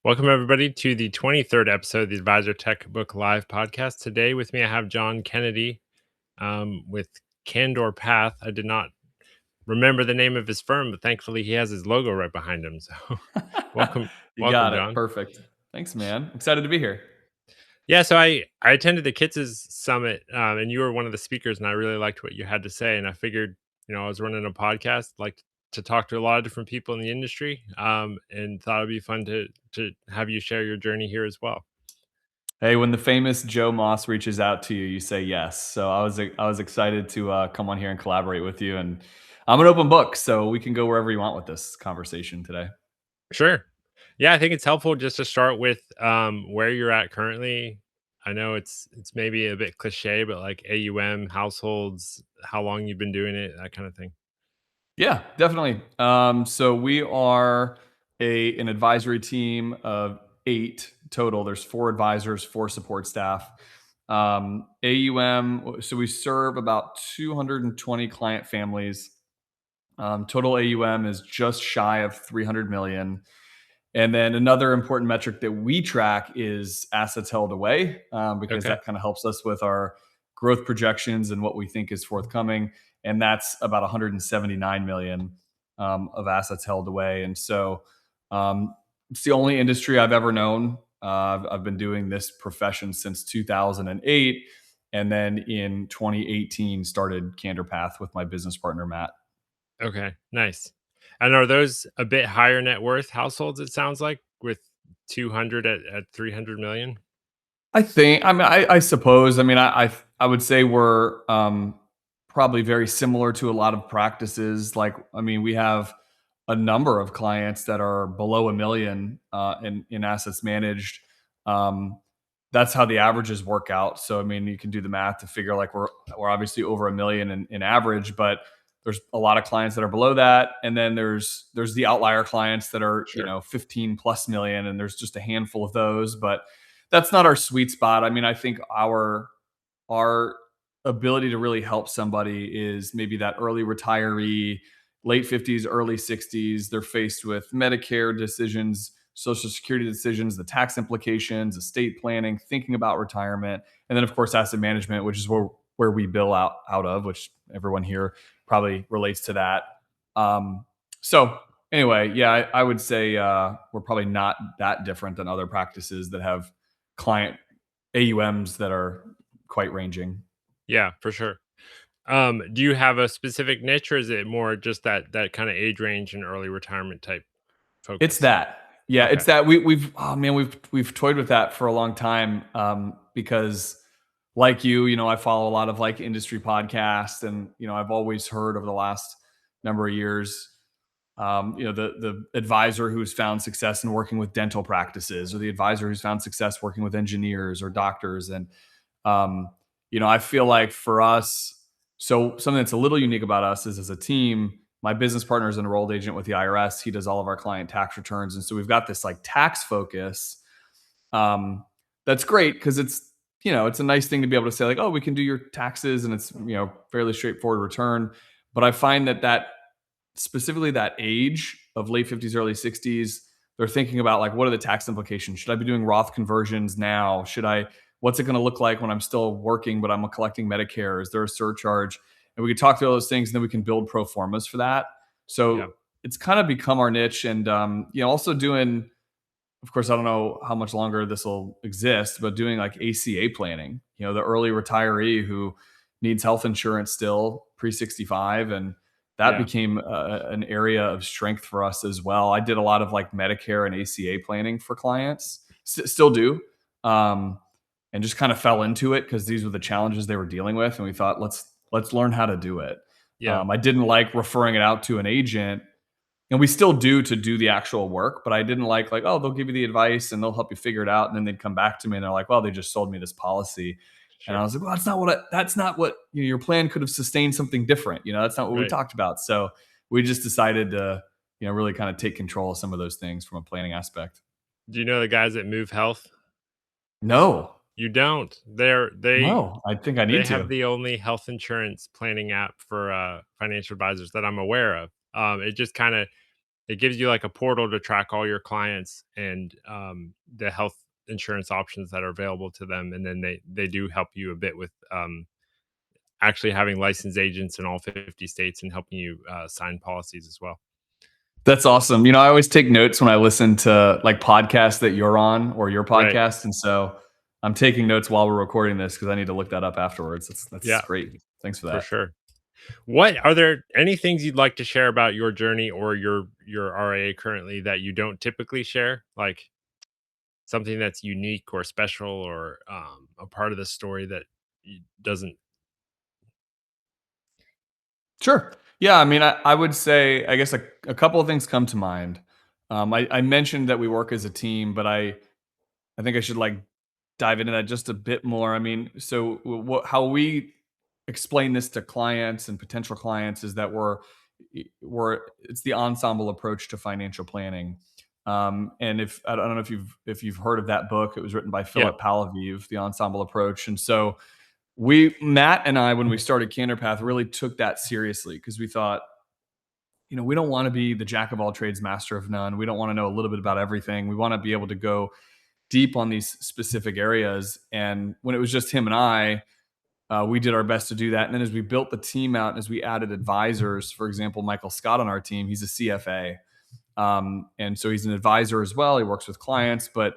Welcome, everybody, to the 23rd episode of the Advisor Tech Book Live podcast. Today, with me, I have John Kennedy with CandorPath. I did not remember the name of his firm, but thankfully, he has his logo right behind him. So, welcome, You welcome, got it. John. Perfect. Thanks, man. Excited to be here. Yeah, so I attended the Kids' Summit, and you were one of the speakers, and I really liked what you had to say. And I figured, I was running a podcast, like to talk to a lot of different people in the industry, and thought it'd be fun to have you share your journey here as well. Hey, when the famous Joe Moss reaches out to you, you say yes. So I was excited to come on here and collaborate with you. And I'm an open book, so we can go wherever you want with this conversation today. Sure. Yeah, I think it's helpful just to start with where you're at currently. I know it's maybe a bit cliche, but like AUM, households, how long you've been doing it, that kind of thing. Yeah, definitely. So we are an advisory team of 8 total. There's 4 advisors, 4 support staff. AUM. So we serve about 220 client families. Total AUM is just shy of 300 million. And then another important metric that we track is assets held away, because Okay. that kind of helps us with our growth projections and what we think is forthcoming. And that's about 179 million of assets held away. And so it's the only industry I've ever known. I've been doing this profession since 2008. And then in 2018, started CandorPath with my business partner, Matt. Okay. Nice. And are those a bit higher net worth households, it sounds like, with 200 at 300 million? I suppose, I would say we're probably very similar to a lot of practices. We have a number of clients that are below a million in assets managed. Um, that's how the averages work out. So, you can do the math to figure like we're obviously over a million in average, but there's a lot of clients that are below that, and then there's the outlier clients that are Sure. 15 plus million, and there's just a handful of those, but that's not our sweet spot. I think our ability to really help somebody is maybe that early retiree, late 50s, early 60s. They're faced with Medicare decisions, Social Security decisions, the tax implications, estate planning, thinking about retirement, and then of course asset management, which is where we bill out of, which everyone here probably relates to that. Um, so anyway, yeah, I would say we're probably not that different than other practices that have client AUMs that are quite ranging. Yeah, for sure. Do you have a specific niche, or is it more just that kind of age range and early retirement type It's focus? that. Yeah, Okay. it's that. We've oh man, we've toyed with that for a long time, because like I follow a lot of like industry podcasts, and I've always heard over the last number of years, the advisor who's found success in working with dental practices, or the advisor who's found success working with engineers or doctors. And um, I feel like for us, so something that's a little unique about us is, as a team, my business partner is an enrolled agent with the IRS. He does all of our client tax returns, and so we've got this like tax focus. That's great because it's a nice thing to be able to say like, oh, we can do your taxes, and it's fairly straightforward return. But I find that specifically that age of late 50s, early 60s, they're thinking about like, what are the tax implications? Should I be doing Roth conversions now? What's it going to look like when I'm still working, but I'm collecting Medicare? Is there a surcharge? And we could talk through all those things, and then we can build pro formas for that. Yeah. So it's kind of become our niche. And, also doing, of course, I don't know how much longer this will exist, but doing like ACA planning, the early retiree who needs health insurance still pre 65. And that Yeah. became an area of strength for us as well. I did a lot of like Medicare and ACA planning for clients, still do, um, and just kind of fell into it because these were the challenges they were dealing with, and we thought let's learn how to do it. Yeah. I didn't like referring it out to an agent, and we still do to do the actual work, but I didn't like, oh, they'll give you the advice and they'll help you figure it out, and then they'd come back to me and they're like, well, they just sold me this policy. And I Sure. was like, well, that's not what your plan could have sustained something different. That's not what we Right. talked about. So we just decided to really kind of take control of some of those things from a planning aspect. Do you know the guys at Move Health? No, You don't. no, I think I They need have to. the only health insurance planning app for financial advisors that I'm aware of. It just kind of it gives you like a portal to track all your clients and the health insurance options that are available to them, and then they do help you a bit with actually having licensed agents in all 50 states and helping you sign policies as well. That's awesome. I always take notes when I listen to like podcasts that you're on or your Right. podcast, and so I'm taking notes while we're recording this because I need to look that up afterwards. That's Yeah, great. Thanks for for that. sure. What are there any things you'd like to share about your journey or your RIA currently that you don't typically share? Like something that's unique or special or a part of the story that doesn't. Sure. Yeah. I mean, I would say, I guess a couple of things come to mind. I mentioned that we work as a team, but I think I should like dive into that just a bit more. I mean, so how we explain this to clients and potential clients is that we're it's the ensemble approach to financial planning. And if I don't know if you've heard of that book, it was written by Yeah. Philip Palaviv, The Ensemble Approach. And so we Matt and I, when we started CandorPath, really took that seriously because we thought, we don't want to be the jack of all trades, master of none. We don't want to know a little bit about everything. We want to be able to go deep on these specific areas. And when it was just him and I, we did our best to do that. And then as we built the team out and as we added advisors, for example, Michael Scott on our team, he's a CFA. And so he's an advisor as well. He works with clients, but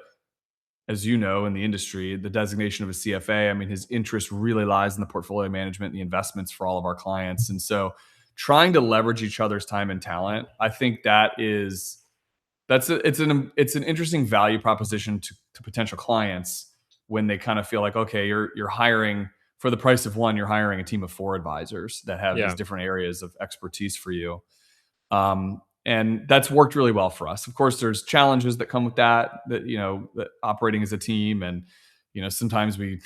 as you know, in the industry, the designation of a CFA, I mean, his interest really lies in the portfolio management and the investments for all of our clients. And so trying to leverage each other's time and talent, I think it's an interesting value proposition to potential clients when they kind of feel like, okay, you're hiring for the price of one, you're hiring a team of 4 advisors that have these Yeah. different areas of expertise for you. And that's worked really well for us. Of course, there's challenges that come with that operating as a team, and sometimes we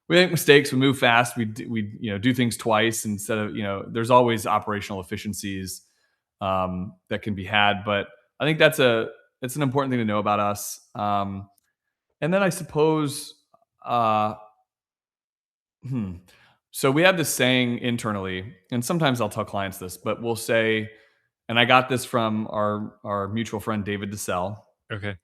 make mistakes, we move fast, we do things twice instead of there's always operational efficiencies that can be had, but I think it's an important thing to know about us. And then I suppose, uh, hmm. So we have this saying internally, and sometimes I'll tell clients this, but we'll say, and I got this from our mutual friend David DeSell. Okay.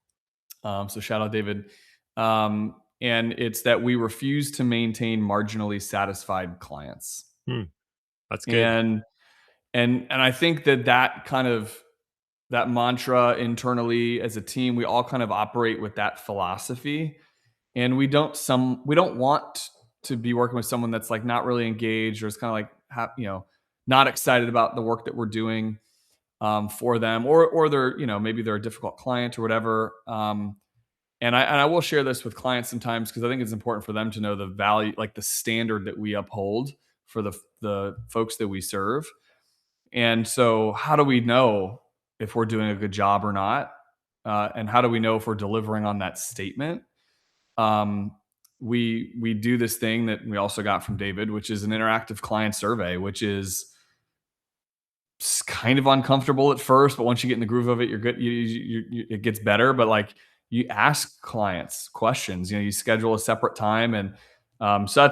So shout out David. And it's that we refuse to maintain marginally satisfied clients. Hmm. That's good. And I think that kind of that mantra internally as a team, we all kind of operate with that philosophy, and we don't want to be working with someone that's like not really engaged or is kind of like not excited about the work that we're doing for them, or they're maybe they're a difficult client or whatever. And I will share this with clients sometimes because I think it's important for them to know the value, like the standard that we uphold for the folks that we serve. And so, how do we know if we're doing a good job or not? And how do we know if we're delivering on that statement? Um, we do this thing that we also got from David, which is an interactive client survey, which is kind of uncomfortable at first, but once you get in the groove of it, you're good. It gets better. But like you ask clients questions, you schedule a separate time, and so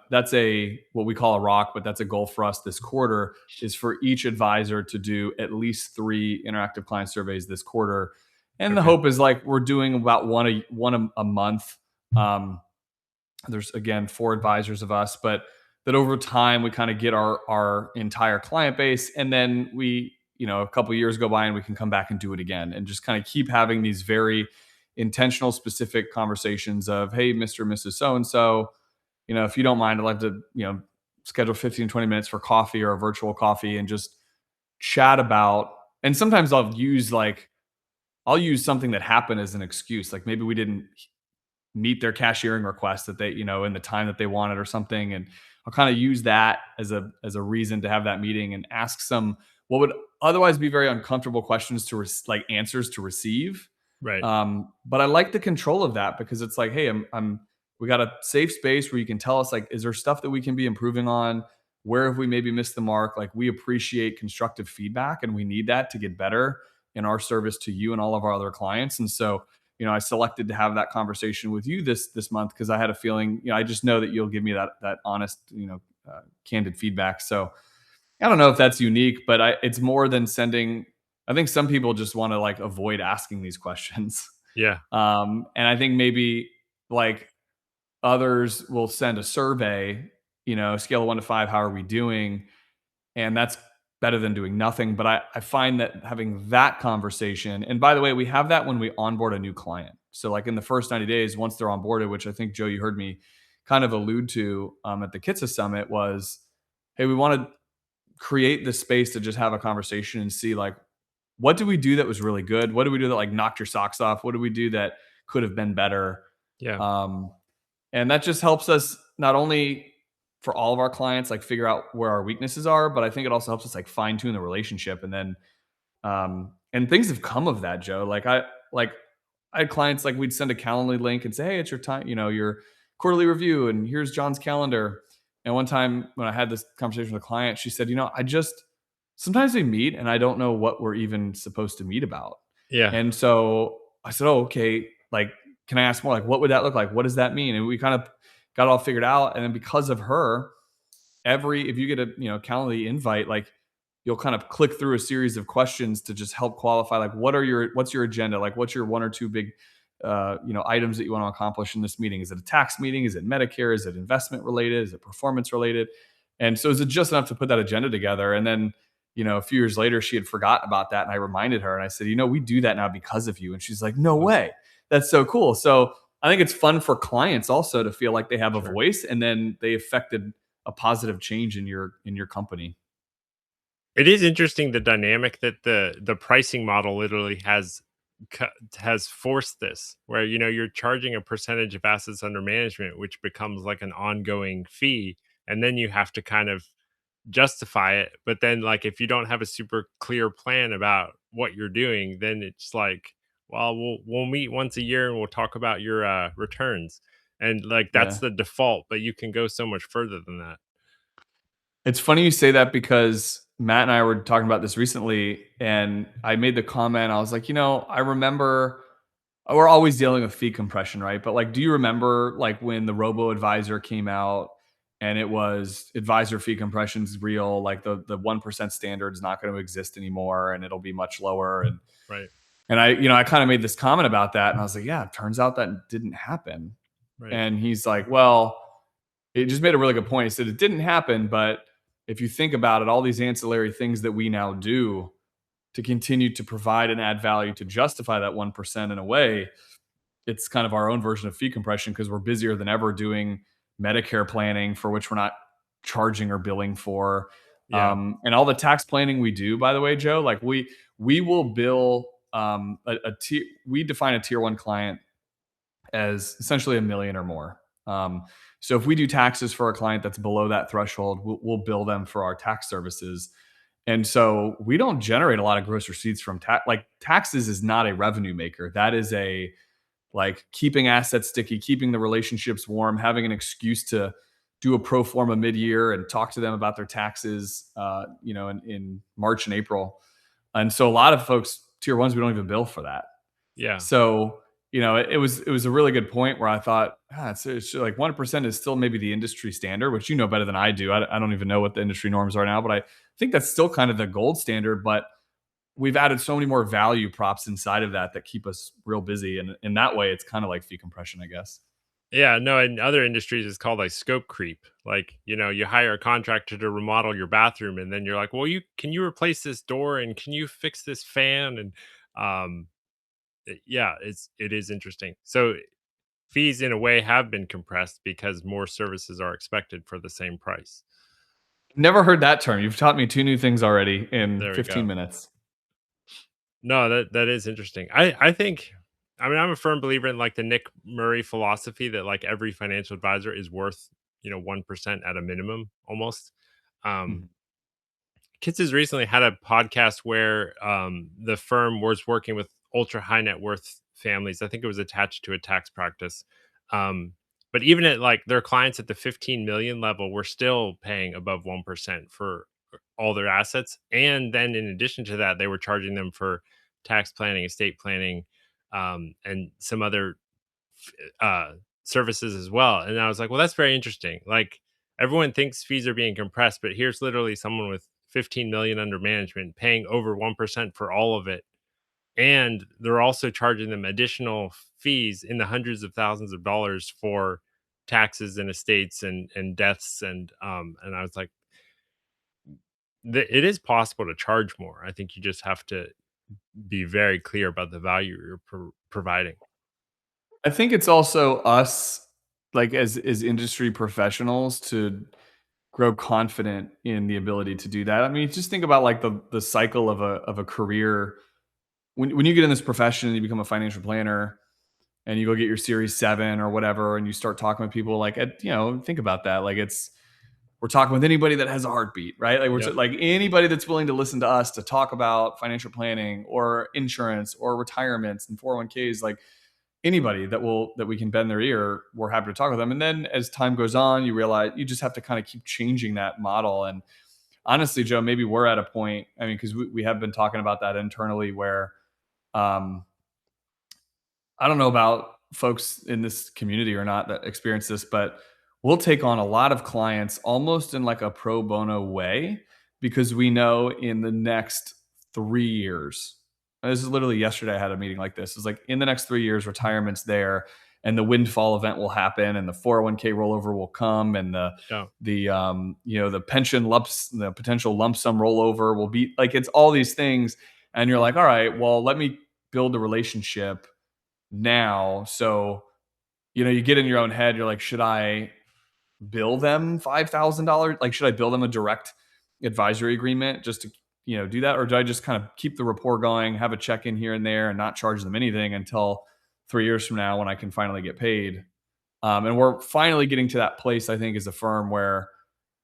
that's a what we call a rock, but that's a goal for us this quarter is for each advisor to do at least 3 interactive client surveys this quarter, and the Okay. hope is like we're doing about one a month. There's again 4 advisors of us, but that over time we kind of get our entire client base, and then we a couple of years go by and we can come back and do it again and just kind of keep having these very intentional specific conversations of, hey, Mr. and Mrs. So and so, if you don't mind, I'd like to schedule 15-20 minutes for coffee or a virtual coffee and just chat about. And sometimes I'll use something that happened as an excuse, like maybe we didn't meet their cashiering request that they in the time that they wanted or something, and I'll kind of use that as a reason to have that meeting and ask some what would otherwise be very uncomfortable questions to like answers to receive. Right. But I like the control of that because it's like, hey, we got a safe space where you can tell us, like, is there stuff that we can be improving on? Where have we maybe missed the mark? Like, we appreciate constructive feedback and we need that to get better in our service to you and all of our other clients. And so, I selected to have that conversation with you this month because I had a feeling, I just know that you'll give me that honest, candid feedback. So I don't know if that's unique, but it's more than sending I think some people just want to like avoid asking these questions. Yeah. And I think maybe like others will send a survey, scale of 1 to 5, how are we doing? And that's better than doing nothing. But I find that having that conversation, and by the way, we have that when we onboard a new client. So, like in the first 90 days, once they're onboarded, which I think, Joe, you heard me kind of allude to at the Kitsa Summit, was hey, we want to create the space to just have a conversation and see like, what did we do that was really good? What did we do that like knocked your socks off? What did we do that could have been better? Yeah. Um, and that just helps us not only for all of our clients like figure out where our weaknesses are, but I think it also helps us like fine tune the relationship. And then and things have come of that, Joe. Like I had clients like we'd send a Calendly link and say, hey, it's your time, your quarterly review, and here's John's calendar. And one time when I had this conversation with a client, she said, I just sometimes we meet and I don't know what we're even supposed to meet about. Yeah. And so I said, oh, okay, like, can I ask more? Like, what would that look like? What does that mean? And we kind of got it all figured out. And then because of her, if you get a Calendly invite, like you'll kind of click through a series of questions to just help qualify like what's your agenda, like what's your one or two big items that you want to accomplish in this meeting. Is it a tax meeting? Is it Medicare? Is it investment related? Is it performance related? And so is it just enough to put that agenda together? And then a few years later she had forgotten about that, and I reminded her and I said, we do that now because of you. And she's like, no Awesome. way, that's so cool. So I think it's fun for clients also to feel like they have a Sure. voice and then they affected a positive change in your company. It is interesting the dynamic that the pricing model literally has forced this, where you're charging a percentage of assets under management, which becomes like an ongoing fee, and then you have to kind of justify it. But then, like, if you don't have a super clear plan about what you're doing, then it's like, well, we'll meet once a year and we'll talk about your returns, and like that's Yeah. the default. But you can go so much further than that. It's funny you say that because Matt and I were talking about this recently, and I made the comment. I was like, I remember we're always dealing with fee compression, right? But like, do you remember like when the robo advisor came out and it was advisor fee compression is real, like the 1% standard is not going to exist anymore and it'll be much lower. Right. And I kind of made this comment about that, and I was like, yeah, it turns out that didn't happen. Right. And he's like, well, it just made a really good point. He said it didn't happen, but if you think about it, all these ancillary things that we now do to continue to provide and add value to justify that 1% in a way, it's kind of our own version of fee compression because we're busier than ever doing Medicare planning for which we're not charging or billing for. Yeah. And all the tax planning we do, by the way, Joe, like we will bill we define a tier one client as essentially a million or more. So if we do taxes for a client that's below that threshold, we'll bill them for our tax services. And so we don't generate a lot of gross receipts from tax. Like taxes is not a revenue maker. That is a like keeping assets sticky, keeping the relationships warm, having an excuse to do a pro forma mid-year and talk to them about their taxes, in March and April. And so a lot of folks, tier ones, we don't even bill for that. Yeah. So, it was a really good point where I thought, it's like 1% is still maybe the industry standard, which you know better than I do. I don't even know what the industry norms are now, but I think that's still kind of the gold standard. But we've added so many more value props inside of that keep us real busy. And in that way, it's kind of like fee compression, I guess. Yeah, no, in other industries, it's called like scope creep. Like, you hire a contractor to remodel your bathroom, and then you're like, well, can you replace this door and can you fix this fan? And um, yeah, it is interesting. So fees, in a way, have been compressed because more services are expected for the same price. Never heard that term. You've taught me two new things already in There we 15 go. minutes. No, that is interesting. I think, I mean, I'm a firm believer in like the Nick Murray philosophy that like every financial advisor is worth 1% at a minimum, almost. Um, Mhm. Kids has recently had a podcast where the firm was working with ultra high net worth families. I think it was attached to a tax practice. Um, but even at like their clients at the 15 million level, we're still paying above 1% for all their assets. And then in addition to that, they were charging them for tax planning, estate planning, and some other uh, services as well. And I was like, well, that's very interesting. Like everyone thinks fees are being compressed, but here's literally someone with 15 million under management, paying over 1% for all of it. And they're also charging them additional fees in the hundreds of thousands of dollars for taxes and estates and deaths. And I was like, it is possible to charge more. I think you just have to be very clear about the value you're providing. I think it's also us, like as industry professionals, to grow confident in the ability to do that. I mean, just think about like the cycle of a career. When you get in this profession and you become a financial planner and you go get your series 7 or whatever, and you start talking with people like think about that. Like we're talking with anybody that has a heartbeat, right? Like Yep. like anybody that's willing to listen to us to talk about financial planning or insurance or retirements and 401ks. Like anybody that we can bend their ear, we're happy to talk with them. And then as time goes on, you realize you just have to kind of keep changing that model. And honestly, Joe, maybe we're at a point. I mean, because we have been talking about that internally, where um, I don't know about folks in this community or not that experience this, but we'll take on a lot of clients almost in like a pro bono way, because we know in the next 3 years, and this is literally yesterday, I had a meeting like this. It's like in the next 3 years, retirement's there and the windfall event will happen and the 401k rollover will come and Yeah. the pension lumps, the potential lump sum rollover will be like, it's all these things. And you're like, all right, well, let me build a relationship now. So, you get in your own head, you're like, should I bill them $5,000? Like, should I bill them a direct advisory agreement just to, do that? Or do I just kind of keep the rapport going, have a check in here and there and not charge them anything until 3 years from now when I can finally get paid? And we're finally getting to that place, I think, as a firm where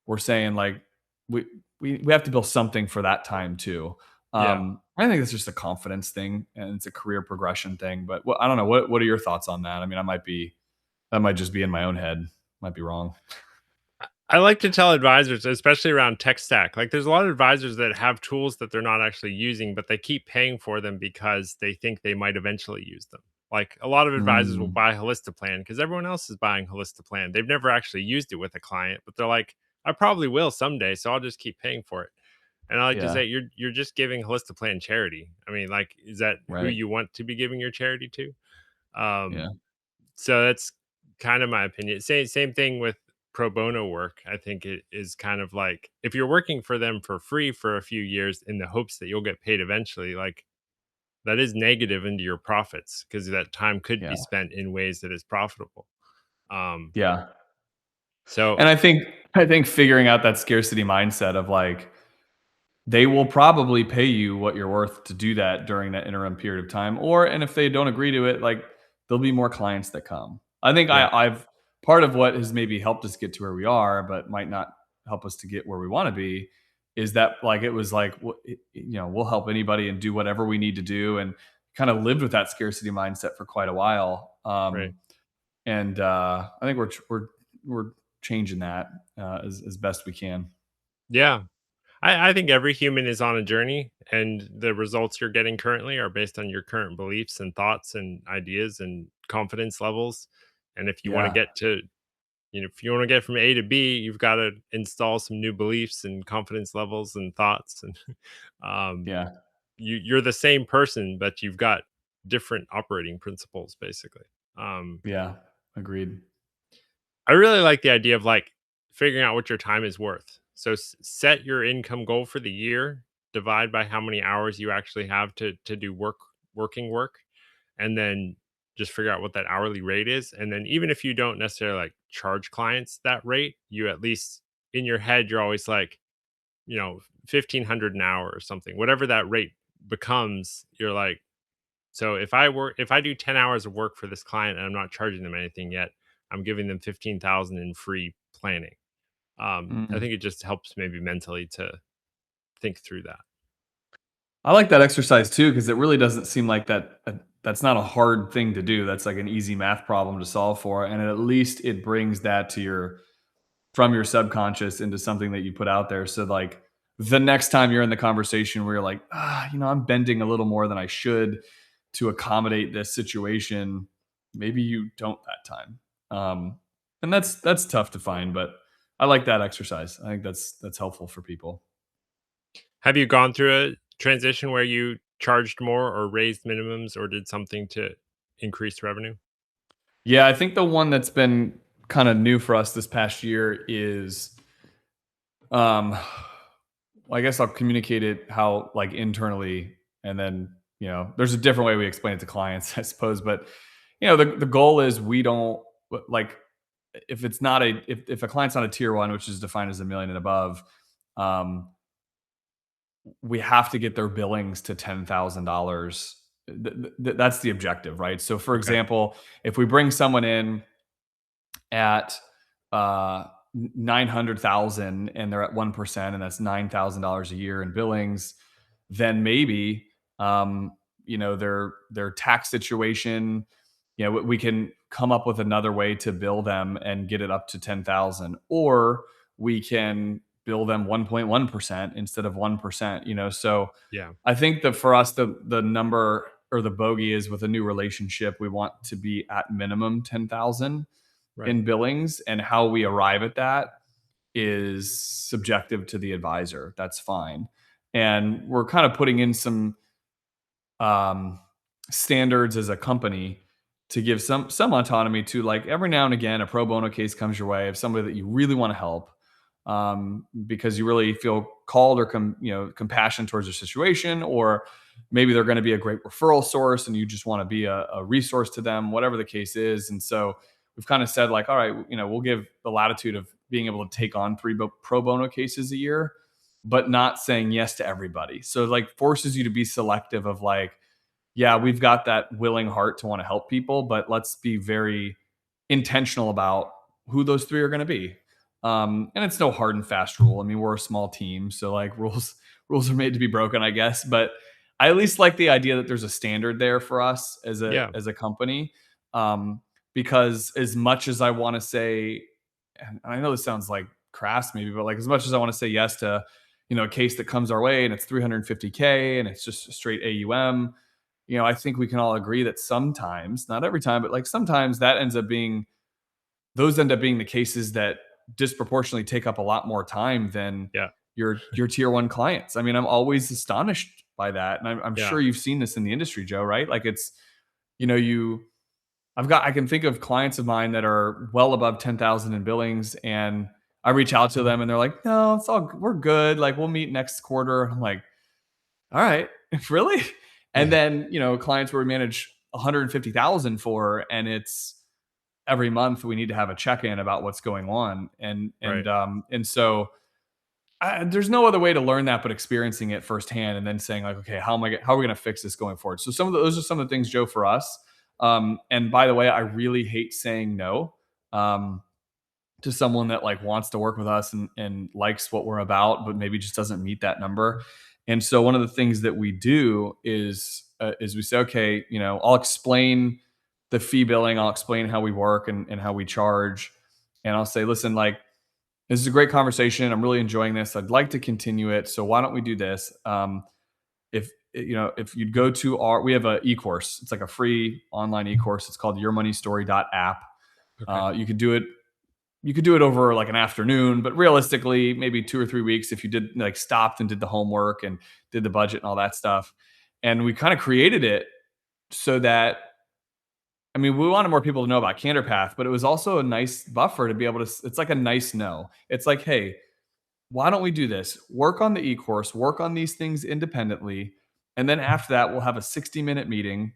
we're saying like, we, we have to build something for that time too. Yeah. I think it's just a confidence thing and it's a career progression thing. But I don't know. What are your thoughts on that? I mean, that might just be in my own head. Might be wrong. I like to tell advisors, especially around tech stack, like there's a lot of advisors that have tools that they're not actually using, but they keep paying for them because they think they might eventually use them. Like a lot of advisors will Mm, buy Plan because everyone else is buying Plan. They've never actually used it with a client, but they're like, I probably will someday, so I'll just keep paying for it. And I like to yeah. say, you're just giving Plan charity. I mean, like, is that who Right. you want to be giving your charity to? Yeah. Um, so that's kind of my opinion. Same thing with pro bono work. I think it is kind of like if you're working for them for free for a few years in the hopes that you'll get paid eventually, like that is negative into your profits because that time could Yeah. be spent in ways that is profitable. Um, Yeah. so And I think figuring out that scarcity mindset of like, they will probably pay you what you're worth to do that during that interim period of time. And if they don't agree to it, like there'll be more clients that come. I think yeah, I've part of what has maybe helped us get to where we are, but might not help us to get where we want to be, is that like it was like we'll help anybody and do whatever we need to do, and kind of lived with that scarcity mindset for quite a while. right, And I think we're changing that as best we can. yeah. I think every human is on a journey, and the results you're getting currently are based on your current beliefs and thoughts and ideas and confidence levels. And if you want to Yeah, get to, if you want to get from A to B, you've got to install some new beliefs and confidence levels and thoughts. And um, yeah, you're the same person, but you've got different operating principles, basically. Um, yeah. Agreed. I really like the idea of like figuring out what your time is worth. So set your income goal for the year, divide by how many hours you actually have to do working work, and then just figure out what that hourly rate is. And then even if you don't necessarily like charge clients that rate, you at least in your head you're always like, 1500 an hour or something. Whatever that rate becomes, you're like, so if I do 10 hours of work for this client and I'm not charging them anything yet, I'm giving them 15,000 in free planning. I Mm. think it just helps maybe mentally to think through that. I like that exercise too, because it really doesn't seem like that's not a hard thing to do. That's like an easy math problem to solve for, and at least it brings that to your from your subconscious into something that you put out there. So like the next time you're in the conversation where you're like, I'm bending a little more than I should to accommodate this situation, maybe you don't that time. And that's tough to find, but I like that exercise. I think that's helpful for people. Have you gone through a transition where you charged more or raised minimums or did something to increase revenue? Yeah, I think the one that's been kind of new for us this past year is, um, well, I guess I'll communicate it how like internally, and then there's a different way we explain it to clients, I suppose. But the goal is we don't like if it's not a if a client's not a tier one, which is defined as a million and above, um, we have to get their billings to $10,000. That's the objective, right? So, for Okay. example, if we bring someone in at 900,000 and they're at 1% and that's $9,000 a year in billings, then maybe their tax situation, we can come up with another way to bill them and get it up to 10,000, or we can bill them 1.1% instead of 1%, so Yeah. I think that for us, the number or the bogey is with a new relationship, we want to be at minimum 10,000 Right. in billings, and how we arrive at that is subjective to the advisor. That's fine. And we're kind of putting in some um, standards as a company to give some autonomy to, like, every now and again a pro bono case comes your way of somebody that you really want to help, because you really feel called or compassion towards their situation, or maybe they're going to be a great referral source and you just want to be a resource to them, whatever the case is. And so we've kind of said, like, all right, we'll give the latitude of being able to take on pro bono cases a year, but not saying yes to everybody. So, like, forces you to be selective of, like, yeah, we've got that willing heart to want to help people, but let's be very intentional about who those three are going to be. And it's no hard and fast rule. I mean, we're a small team, so like rules are made to be broken, I guess. But I at least like the idea that there's a standard there for us as a Yeah. company. Um, because as much as I want to say, and I know this sounds like crass maybe, but like as much as I want to say yes to, a case that comes our way and it's 350K and it's just a straight AUM, I think we can all agree that sometimes, not every time, but like sometimes that those end up being the cases that disproportionately take up a lot more time than Yeah. your tier one clients. I mean, I'm always astonished by that. And I'm Yeah. sure you've seen this in the industry, Joe, right? Like it's, you know, you, I can think of clients of mine that are well above 10,000 in billings, and I reach out to them and they're like, no, we're good. Like we'll meet next quarter. I'm like, all right, really? And Yeah. then, clients where we manage 150,000 for, and it's every month we need to have a check-in about what's going on. Right. And so there's no other way to learn that but experiencing it firsthand and then saying, like, okay, how are we going to fix this going forward? So those are some of the things, Joe, for us. And by the way, I really hate saying no. To someone that like wants to work with us and likes what we're about, but maybe just doesn't meet that number. And so one of the things that we do is we say, okay, I'll explain the fee billing, I'll explain how we work and how we charge, and I'll say, listen, like, this is a great conversation. I'm really enjoying this. I'd like to continue it. So why don't we do this? If you'd go to we have a e-course. It's like a free online e-course. It's called yourmoneystory.app. Okay. You could do it over like an afternoon, but realistically, maybe 2 or 3 weeks if you did like stopped and did the homework and did the budget and all that stuff. And we kind of created it so that, I mean, we wanted more people to know about CandorPath, but it was also a nice buffer to be able to. It's like a nice no. It's like, hey, why don't we do this? Work on the e-course, work on these things independently, and then after that, we'll have a 60-minute meeting.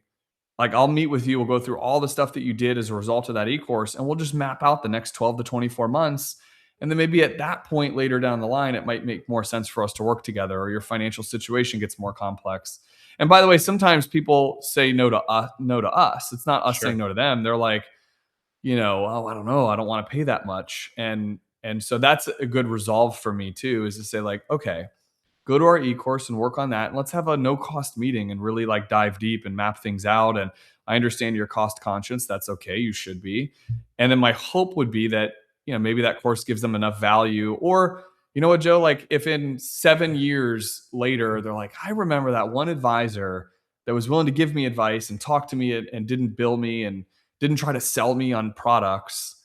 Like, I'll meet with you. We'll go through all the stuff that you did as a result of that e-course, and we'll just map out the next 12 to 24 months. And then maybe at that point later down the line, it might make more sense for us to work together, or your financial situation gets more complex. And by the way, sometimes people say no to us. No to us. It's not us saying Sure. no to them. They're like, oh, I don't know, I don't want to pay that much. And so that's a good resolve for me too, is to say, like, okay, go to our e-course and work on that, and let's have a no cost meeting and really like dive deep and map things out. And I understand you're cost conscious. That's okay, you should be. And then my hope would be that maybe that course gives them enough value, or you know what, Joe, like if in 7 years later they're like, I remember that one advisor that was willing to give me advice and talk to me and didn't bill me and didn't try to sell me on products.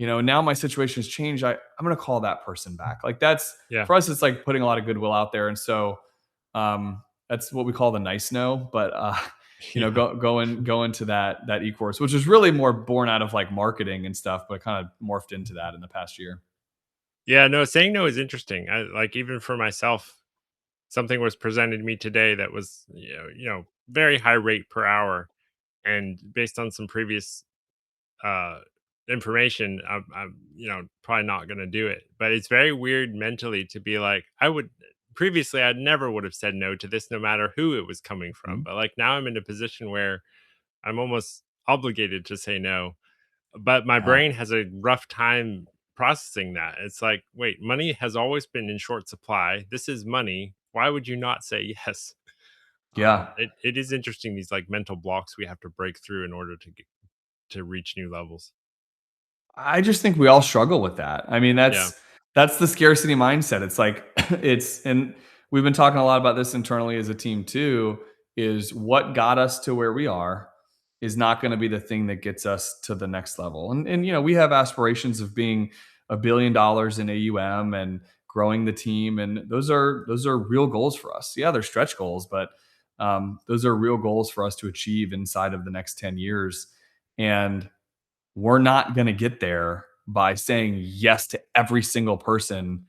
now my situation has changed. I'm going to call that person back. Like that's Yeah. for us, it's like putting a lot of goodwill out there. And so, that's what we call the nice no, but, Yeah. go into that e-course, which is really more born out of like marketing and stuff, but kind of morphed into that in the past year. Yeah, no, saying no is interesting. I like even for myself, something was presented to me today that was, very high rate per hour. And based on some previous uh information, I'm probably not going to do it. But it's very weird mentally to be like, I would previously I never would have said no to this no matter who it was coming from. Mhm. But like now I'm in a position where I'm almost obligated to say no, but my Yeah. brain has a rough time processing that. It's like, wait, money has always been in short supply. This is money. Why would you not say yes? Yeah. It is interesting, these like mental blocks we have to break through in order to reach new levels. I just think we all struggle with that. I mean, Yeah, that's the scarcity mindset. It's like and we've been talking a lot about this internally as a team too, is what got us to where we are is not going to be the thing that gets us to the next level. And we have aspirations of being $1 billion in AUM and growing the team, and those are real goals for us. Yeah, they're stretch goals, but those are real goals for us to achieve inside of the next 10 years. And we're not going to get there by saying yes to every single person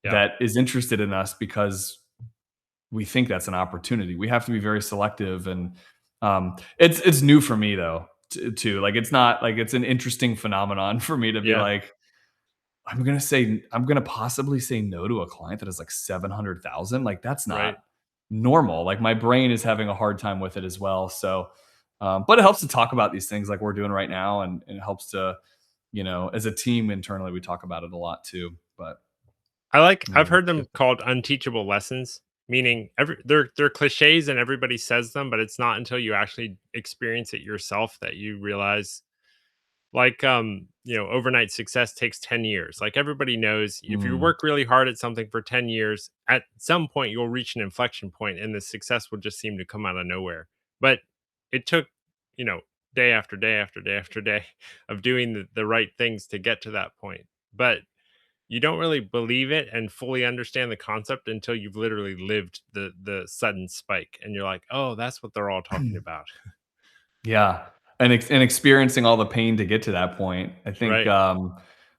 yeah, that is interested in us because we think that's an opportunity. We have to be very selective, and it's new for me though too. Like it's not like it's an interesting phenomenon for me to be yeah, like, I'm gonna possibly say no to a client that is like 700,000. Like that's not right. normal. Like my brain is having a hard time with it as well. So, but it helps to talk about these things like we're doing right now, and it helps to, as a team internally, we talk about it a lot too. But I've heard them just called unteachable lessons, meaning they're cliches and everybody says them, but it's not until you actually experience it yourself that you realize, like, overnight success takes 10 years. Like everybody knows, if you mm, work really hard at something for 10 years, at some point you'll reach an inflection point and the success will just seem to come out of nowhere. But it took, you know, day after day after day after day of doing the right things to get to that point. But you don't really believe it and fully understand the concept until you've literally lived the sudden spike and you're like, "Oh, that's what they're all talking about." yeah, and experiencing all the pain to get to that point. I think Right.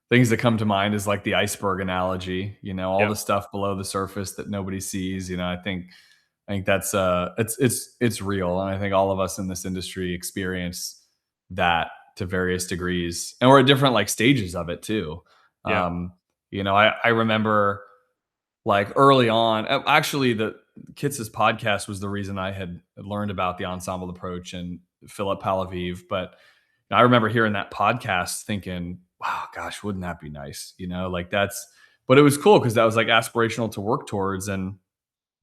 things that come to mind is like the iceberg analogy. All Yep. the stuff below the surface that nobody sees. I think that's it's real, and I think all of us in this industry experience that to various degrees, and we're at different like stages of it too. Yeah. I remember like early on, actually, the Kits's podcast was the reason I had learned about the ensemble approach and Philip Palaviv. But I remember hearing that podcast, thinking, "Wow, gosh, wouldn't that be nice?" Like that's. But it was cool because that was like aspirational to work towards, and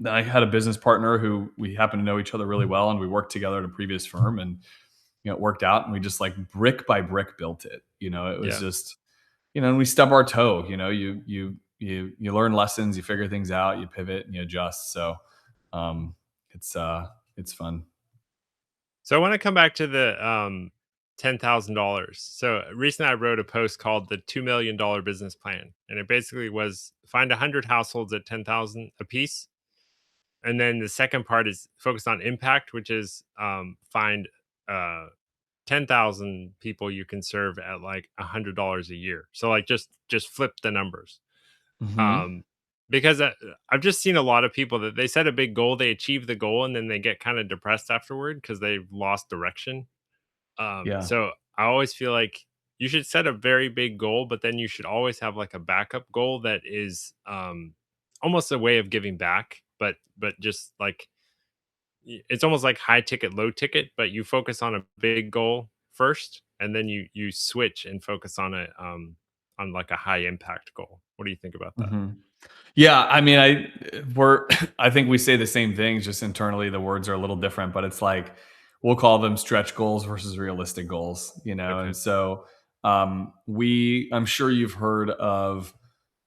then I had a business partner who we happened to know each other really well, and we worked together at a previous firm, and it worked out, and we just like brick by brick built it. It was Yeah. just, and we stub our toe. You learn lessons, you figure things out, you pivot and you adjust. So, um, it's fun. So I want to come back to the $10,000. So recently I wrote a post called the $2 million business plan, and it basically was find 100 households at 10,000 a piece, and then the second part is focused on impact, which is find uh 10,000 people you can serve at like $100 a year. So like just flip the numbers. Hmm. Um because I've just seen a lot of people that they set a big goal, they achieve the goal, and then they get kind of depressed afterward because they've lost direction. Yeah. So I always feel like you should set a very big goal, but then you should always have like a backup goal that is almost a way of giving back, but just like it's almost like high ticket, low ticket, but you focus on a big goal first, and then you switch and focus on like a high impact goal. What do you think about that? Hmm. Yeah. I mean, we're, I think we say the same things, just internally, the words are a little different, but it's like, we'll call them stretch goals versus realistic goals, Okay. And so, I'm sure you've heard of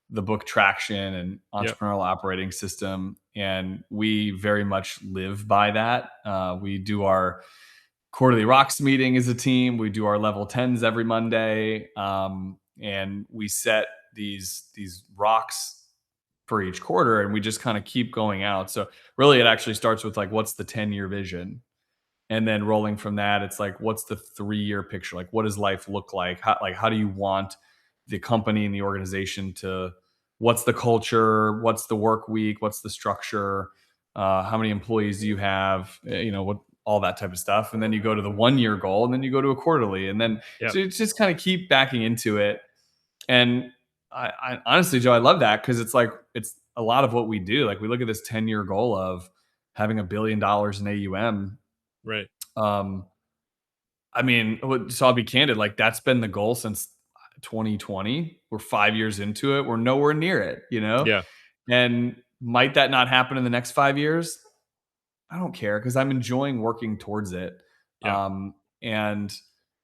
the book Traction and Yep. Entrepreneurial Operating System, and we very much live by that. We do our quarterly rocks meeting as a team. We do our level 10s every Monday. and we set these rocks for each quarter, and we just kind of keep going out. So really, it actually starts with like, what's the 10-year vision? And then rolling from that, it's like, what's the 3-year picture? Like, what does life look like? How do you want the company and the organization to, what's the culture? What's the work week? What's the structure? How many employees do you have? What, all that type of stuff. And then you go to the 1-year goal, and then you go to a quarterly. And then, Yep. so it's just kind of keep backing into it. And I honestly, Joe, I love that, because it's like, it's a lot of what we do. Like, we look at this 10-year goal of having $1 billion in AUM. Right. Um, I mean, so I'll be candid. Like, that's been the goal since 2020. We're 5 years into it. We're nowhere near it, Yeah. And might that not happen in the next 5 years? I don't care, because I'm enjoying working towards it. Yeah.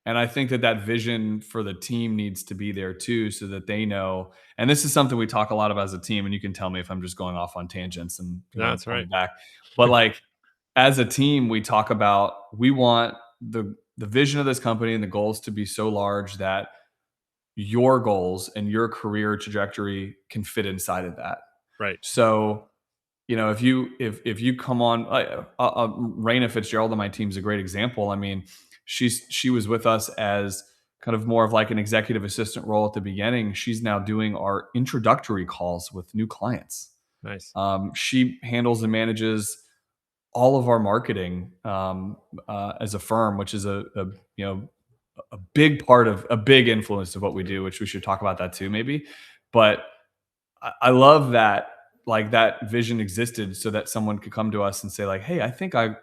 And I think that vision for the team needs to be there too, so that they know. And this is something we talk a lot about as a team. And you can tell me if I'm just going off on tangents, and No, that's pull me right. back. But like, as a team, we talk about, we want the vision of this company and the goals to be so large that your goals and your career trajectory can fit inside of that. Right. So, if you come on, Raina Fitzgerald on my team is a great example. I mean, she was with us as kind of more of like an executive assistant role at the beginning. She's now doing our introductory calls with new clients. Nice. She handles and manages all of our marketing, as a firm, which is a big part of, a big influence of what we do, which we should talk about that too, maybe. But I love that, like, that vision existed so that someone could come to us and say like, hey, I think I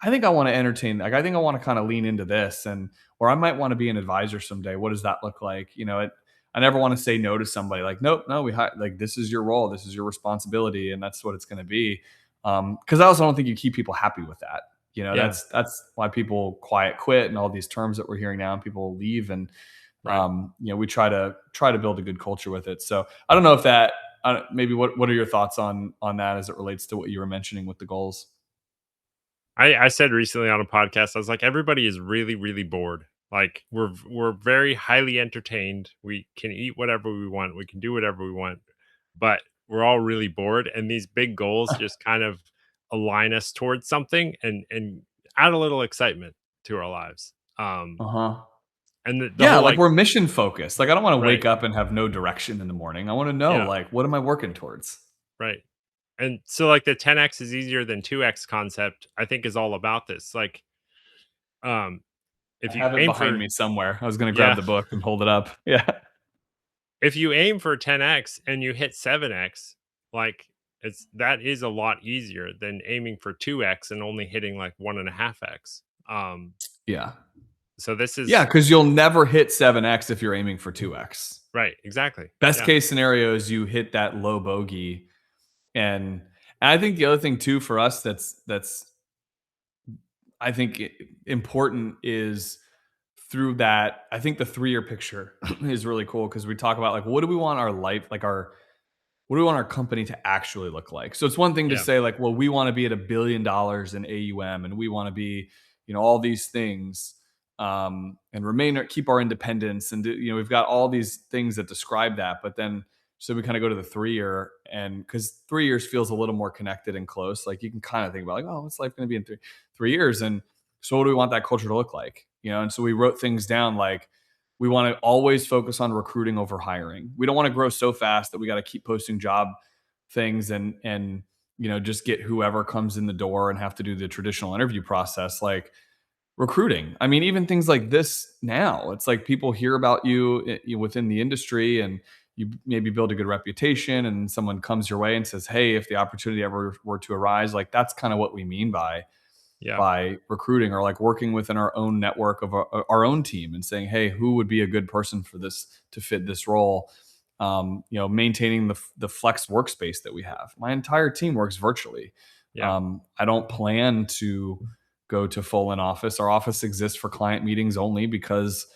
want to entertain. Like, I think I want to kind of lean into this, or I might want to be an advisor someday. What does that look like? I never want to say no to somebody. Like, nope, no, like, this is your role, this is your responsibility, and that's what it's going to be. Because I also don't think you keep people happy with that. Yeah. That's why people quiet quit and all these terms that we're hearing now, and people leave. And Right. we try to build a good culture with it. So I don't know if that. Maybe what are your thoughts on that as it relates to what you were mentioning with the goals? I said recently on a podcast, I was like, everybody is really, really bored. Like we're very highly entertained. We can eat whatever we want. We can do whatever we want, but we're all really bored. And these big goals just kind of align us towards something and add a little excitement to our lives. Uh huh. And the Yeah, whole like, like we're mission focused. Like, I don't want to right, wake up and have no direction in the morning. I want to know, yeah, like, what am I working towards? right. And so like the 10x is easier than 2x concept, I think is all about this. Like, um, I if you have it aim behind for me somewhere. I was going to grab yeah, the book and hold it up. Yeah. if you aim for 10x and you hit 7x, like that is a lot easier than aiming for 2x and only hitting like 1.5x. Yeah. So this Yeah, is because you'll never hit 7x if you're aiming for 2x. right, exactly. Best Yeah, case scenario is you hit that low bogey. And I think the other thing too for us that's I think important is, through that, I think the 3-year picture is really cool, because we talk about like, what do we want our life, like, what do we want our company to actually look like? So it's one thing to yeah, say like, well, we want to be at $1 billion in AUM, and we want to be, all these things, and keep our independence, and we've got all these things that describe that. But then, so we kind of go to the 3-year, and because 3 years feels a little more connected and close, like, you can kind of think about like, oh, what's life going to be in three years, and so what do we want that culture to look like? And so we wrote things down like, we want to always focus on recruiting over hiring. We don't want to grow so fast that we got to keep posting job things, and just get whoever comes in the door and have to do the traditional interview process. Like, recruiting, I mean, even things like this now, it's like people hear about you, within the industry, and you maybe build a good reputation, and someone comes your way and says, hey, if the opportunity ever were to arise, like, that's kind of what we mean yeah, by recruiting, or like working within our own network of our own team and saying, hey, who would be a good person for this, to fit this role? Maintaining the flex workspace that we have. My entire team works virtually. yeah, I don't plan to go to full in office. Our office exists for client meetings only, because,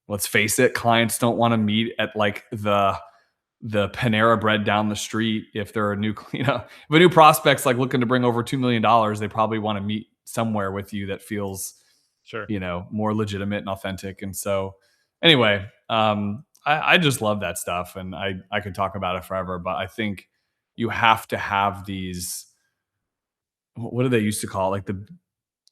let's face it, clients don't want to meet at like the Panera Bread down the street. If they're a new, if a new prospect's like looking to bring over $2 million, they probably want to meet somewhere with you that feels, sure. more legitimate and authentic. And so, anyway, I just love that stuff, and I could talk about it forever. But I think you have to have these. What do they used to call it? Like the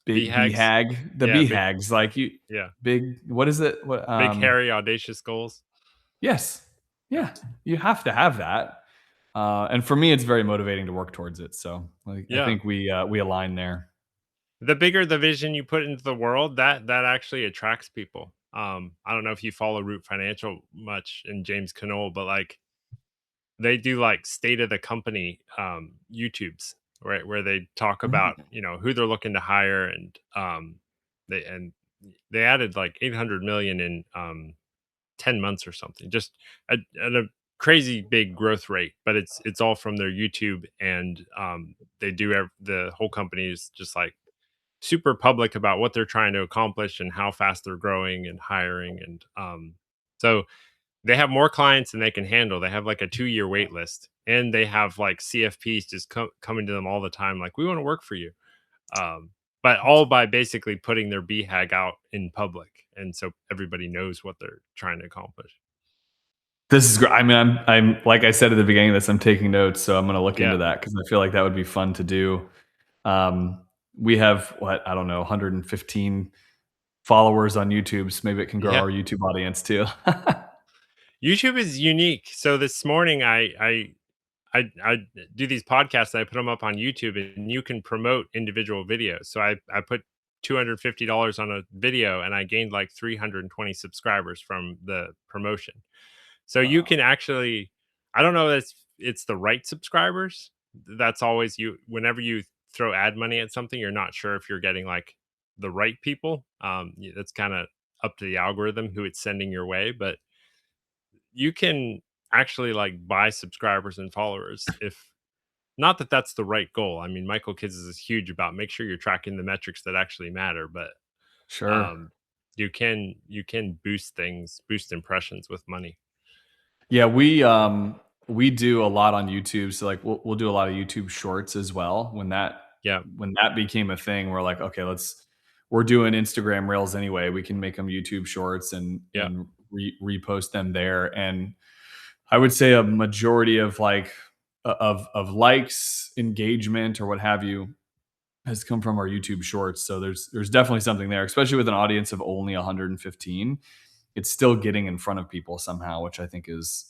big BHAGs? BHAG, the Yeah, big BHAGs. Like you, yeah. big. What is it? What? Big, hairy, audacious goals. Yes, Yeah. yeah. You have to have that, and for me, it's very motivating to work towards it. So like, I Yeah. think we align there. The bigger the vision you put into the world, that actually attracts people. I don't know if you follow Root Financial much and James Knoll, but, like, they do, like, state of the company, YouTubes, right, where they talk about, Mm. who they're looking to hire, and, they and they added, like, 800 million in, 10 months or something, just at a crazy big growth rate, but it's all from their YouTube, and, they do the whole company is just, like, super public about what they're trying to accomplish and how fast they're growing and hiring, and, so they have more clients than they can handle. They have, like, a 2-year wait list, and they have, like, CFPs just coming to them all the time, like, "We wanna work for you." Um, but all by basically putting their BHAG out in public, and so everybody knows what they're trying to accomplish. This is great. I mean, I'm like I said at the beginning of this, I'm taking notes, so I'm going to look into Yeah. that because I feel like that would be fun to do. We have what I don't know, 115 followers on YouTube, so maybe it can grow Yeah. our YouTube audience too. YouTube is unique. So this morning I do these podcasts, I put them up on YouTube, and you can promote individual videos. So I put $250 on a video, and I gained like 320 subscribers from the promotion. So you Wow. can actually, I don't know if it's the right subscribers. That's always you whenever you throw ad money at something, you're not sure if you're getting like the right people. That's kind of up to the algorithm who it's sending your way, but you can actually like buy subscribers and followers if not that that's the right goal. I mean, Michael Kids is huge about make sure you're tracking the metrics that actually matter, but Sure. um you can boost things, boost impressions with money. Yeah, we do a lot on YouTube. So like we'll do a lot of YouTube shorts as well. Yeah. When that became a thing, we're like, okay, we're doing Instagram Reels anyway. We can make them YouTube shorts and Yeah. repost them there. And I would say a majority of of likes, engagement, or what have you has come from our YouTube shorts. So there's definitely something there, especially with an audience of only 115. It's still getting in front of people somehow, which I think is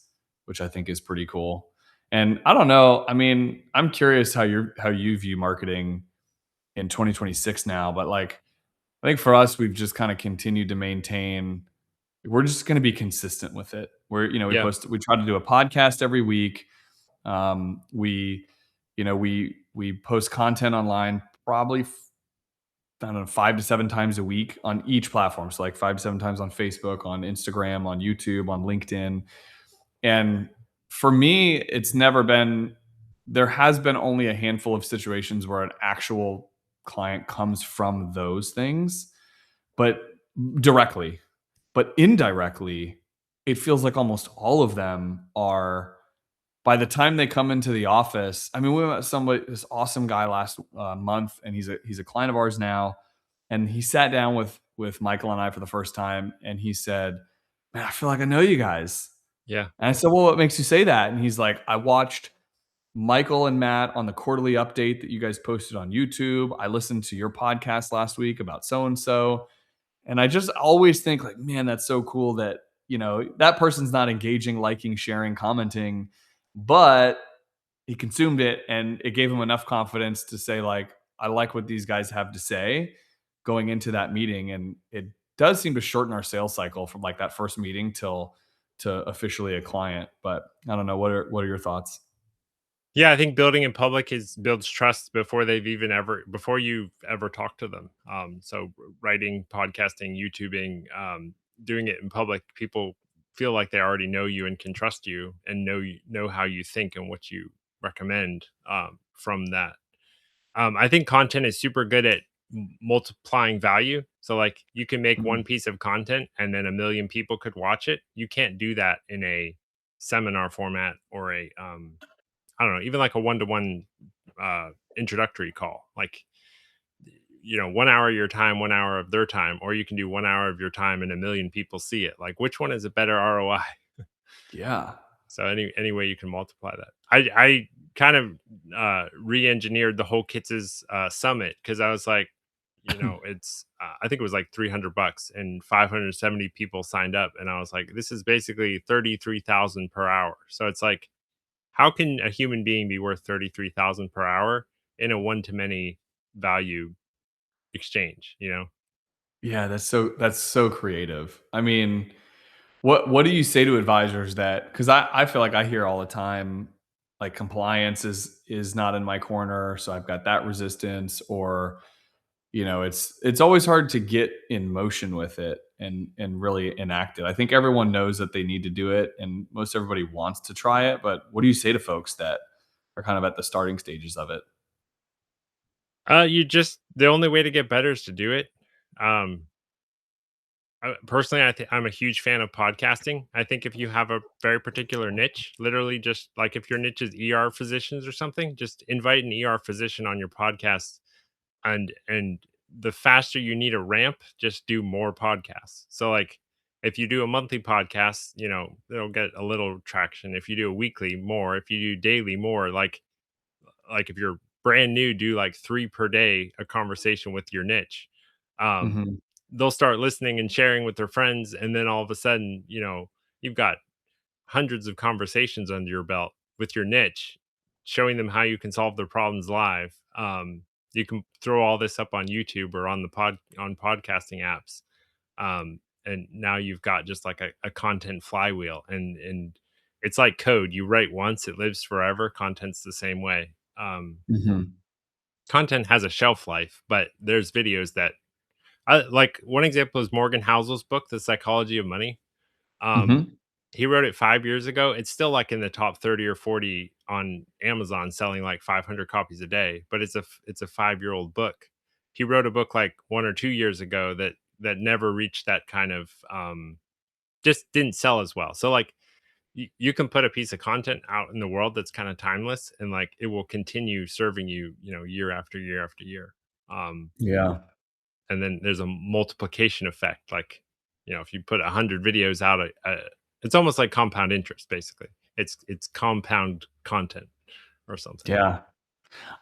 pretty cool. And I don't know. I mean, I'm curious how you view marketing in 2026 now, but like I think for us, we've just kind of continued to maintain. We're just going to be consistent with it. Yeah. We try to do a podcast every week. We, we post content online probably I don't know 5 to 7 times a week on each platform. So like 5 to 7 times on Facebook, on Instagram, on YouTube, on LinkedIn. And for me, it's never been. There has been only a handful of situations where an actual client comes from those things, but directly, but indirectly, it feels like almost all of them are by the time they come into the office. I mean, we met this awesome guy last month, and he's a client of ours now. And he sat down with Michael and I for the first time, and he said, "Man, I feel like I know you guys." Yeah. And I said, "Well, what makes you say that?" And he's like, "I watched Michael and Matt on the quarterly update that you guys posted on YouTube. I listened to your podcast last week about so and so." And I just always think like, man, that's so cool that, that person's not engaging, liking, sharing, commenting, but he consumed it and it gave him enough confidence to say like, I like what these guys have to say going into that meeting. And it does seem to shorten our sales cycle from like that first meeting till to officially a client. But I don't know. What are your thoughts? Yeah, I think building in public is builds trust before before you've ever talked to them. So writing, podcasting, YouTubing, doing it in public, people feel like they already know you and can trust you and know how you think and what you recommend from that. I think content is super good at multiplying value. So like you can make one Mhm. piece of content and then a million people could watch it. You can't do that in a seminar format or a I don't know, even like a one-to-one introductory call. Like 1 hour of your time, 1 hour of their time, or you can do 1 hour of your time and a million people see it. Like which one is a better ROI? Yeah. So any way you can multiply that. I kind of re-engineered the whole Kits' summit because I was like, it's I think it was like $300 and 570 people signed up, and I was like, this is basically 33,000 per hour. So it's like, how can a human being be worth 33,000 per hour in a one to many value exchange? Yeah, that's so creative. I mean, what do you say to advisors that, because I feel like I hear all the time, like compliance is not in my corner, so I've got that resistance, or it's always hard to get in motion with it and really enact it. I think everyone knows that they need to do it, and most everybody wants to try it. But what do you say to folks that are kind of at the starting stages of it? You just the only way to get better is to do it. Um, Personally, I'm a huge fan of podcasting. I think if you have a very particular niche, literally just like if your niche is ER physicians or something, just invite an ER physician on your podcast, and the faster you need a ramp, just do more podcasts. So like if you do a monthly podcast, it'll get a little traction. If you do a weekly, more. If you do daily, more. Like if you're brand new, do like 3 per day, a conversation with your niche. Um, Hmm. they'll start listening and sharing with their friends, and then all of a sudden, you've got hundreds of conversations under your belt with your niche, showing them how you can solve their problems live. You can throw all this up on YouTube or on podcasting apps, and now you've got just like a content flywheel, and it's like code. You write once, it lives forever. Content's the same way. Hmm. Content has a shelf life, but there's videos that like one example is Morgan Housel's book, The Psychology of Money. Um, Hmm. he wrote it 5 years ago. It's still like in the top 30 or 40 on Amazon, selling like 500 copies a day, but it's a 5-year-old book. He wrote a book like 1 or 2 years ago that never reached that kind of just didn't sell as well. So like you can put a piece of content out in the world that's kind of timeless, and like it will continue serving you, year after year after year. Um Yeah. and then there's a multiplication effect. Like, if you put 100 videos out, it's almost like compound interest. Basically, it's compound content or something. Yeah.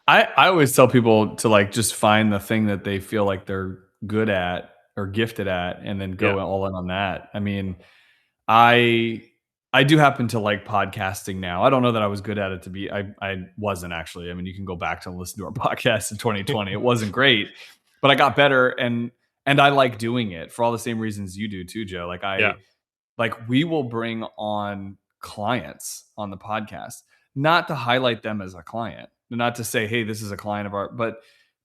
I always tell people to like just find the thing that they feel like they're good at or gifted at, and then Yeah, go all in on that. I mean, I I do happen to like podcasting now. I don't know that I was good at it to be. I wasn't actually. I mean, you can go back to listen to our podcast in 2020. It wasn't great, but I got better, and I like doing it for all the same reasons you do too, Joe. yeah, Like we will bring on clients on the podcast, not to highlight them as a client, not to say, hey, this is a client of ours, but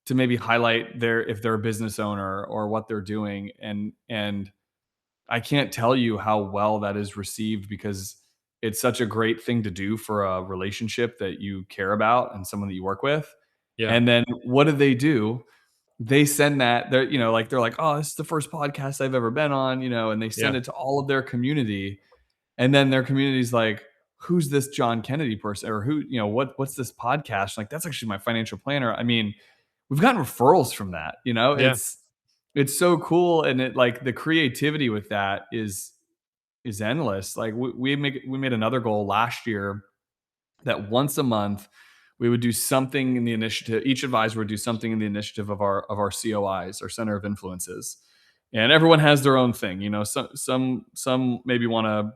to maybe highlight their, if they're a business owner or what they're doing. And I can't tell you how well that is received, because it's such a great thing to do for a relationship that you care about and someone that you work with. yeah, And then what do? They send that, they're like, oh, this is the first podcast I've ever been on, and they send yeah, it to all of their community. And then their community's like, who's this John Kennedy person? Or who, what's this podcast? Like, that's actually my financial planner. I mean, we've gotten referrals from that, yeah, it's so cool. And it, like, the creativity with that is endless. Like we made another goal last year that once a month we would do something in the initiative. Each advisor would do something in the initiative of our COIs, our center of influences, and everyone has their own thing. Some maybe want to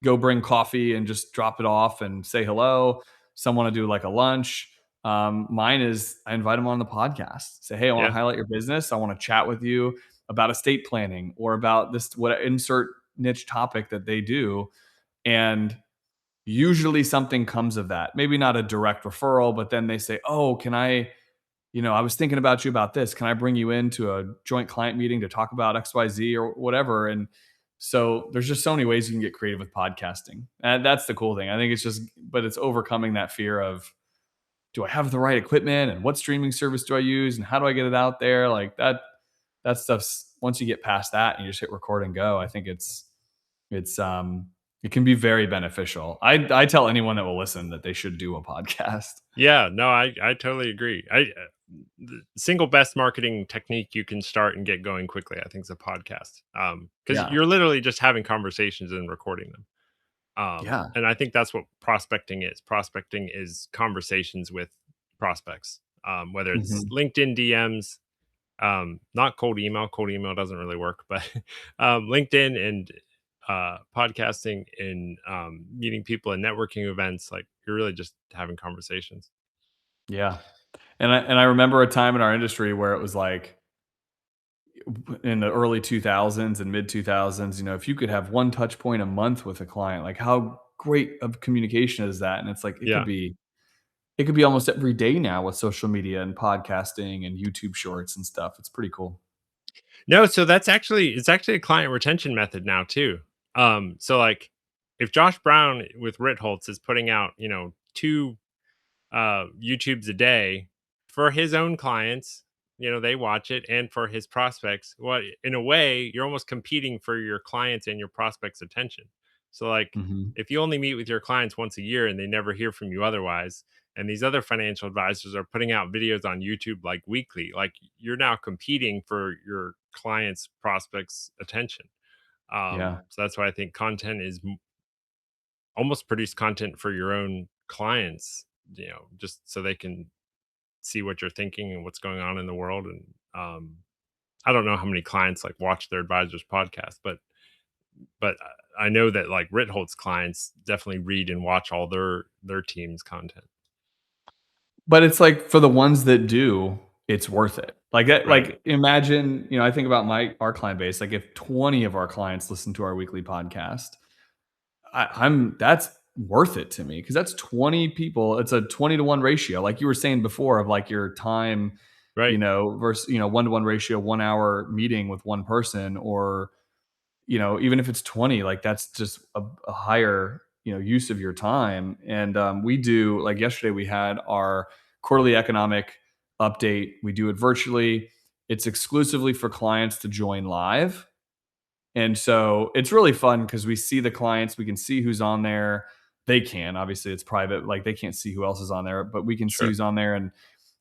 go bring coffee and just drop it off and say hello. Some want to do like a lunch. Mine is I invite them on the podcast. Say, hey, I want to yeah, highlight your business. I want to chat with you about estate planning or about this, what, insert niche topic that they do. And usually something comes of that. Maybe not a direct referral, but then they say, oh, can I, I was thinking about you about this. Can I bring you into a joint client meeting to talk about XYZ or whatever? And so there's just so many ways you can get creative with podcasting. And that's the cool thing. I think it's just, but it's overcoming that fear of, do I have the right equipment, and what streaming service do I use, and how do I get it out there? Like that stuff's, once you get past that and you just hit record and go, I think it's it can be very beneficial. I tell anyone that will listen that they should do a podcast. yeah. No, I totally agree. The single best marketing technique you can start and get going quickly, I think, is a podcast. Because Yeah. you're literally just having conversations and recording them. Yeah. And I think that's what prospecting is. Prospecting is conversations with prospects, whether it's Mhm. LinkedIn DMs, not cold email. Cold email doesn't really work, but LinkedIn and podcasting and meeting people and networking events. Like you're really just having conversations. Yeah. And I remember a time in our industry where it was like in the early 2000s and mid 2000s, if you could have one touch point a month with a client, like how great of communication is that? And it's like Yeah. it could be almost every day now with social media and podcasting and YouTube shorts and stuff. It's pretty cool. No, so it's actually a client retention method now too. So like if Josh Brown with Ritholtz is putting out, two YouTubes a day for his own clients, they watch it, and for his prospects. Well, in a way, you're almost competing for your clients and your prospects' attention. So, like, Mhm. if you only meet with your clients once a year and they never hear from you otherwise, and these other financial advisors are putting out videos on YouTube like weekly, like you're now competing for your clients' prospects' attention. Yeah. So that's why I think content is almost produce content for your own clients, just so they can see what you're thinking and what's going on in the world. And I don't know how many clients like watch their advisors podcast, but I know that like Ritholtz clients definitely read and watch all their team's content. But it's like for the ones that do, it's worth it. Right. Imagine, I think about our client base. Like if 20 of our clients listen to our weekly podcast, I'm that's worth it to me because that's 20 people. It's a 20-to-1 ratio, like you were saying before, of like your time, Right. versus 1-to-1 ratio, 1 hour meeting with one person, or even if it's 20, like that's just a higher, use of your time. And we do, like yesterday, we had our quarterly economic update. We do it virtually. It's exclusively for clients to join live. And so it's really fun because we see the clients, we can see who's on there. They can, obviously it's private, like they can't see who else is on there, but we can see Sure. who's on there, and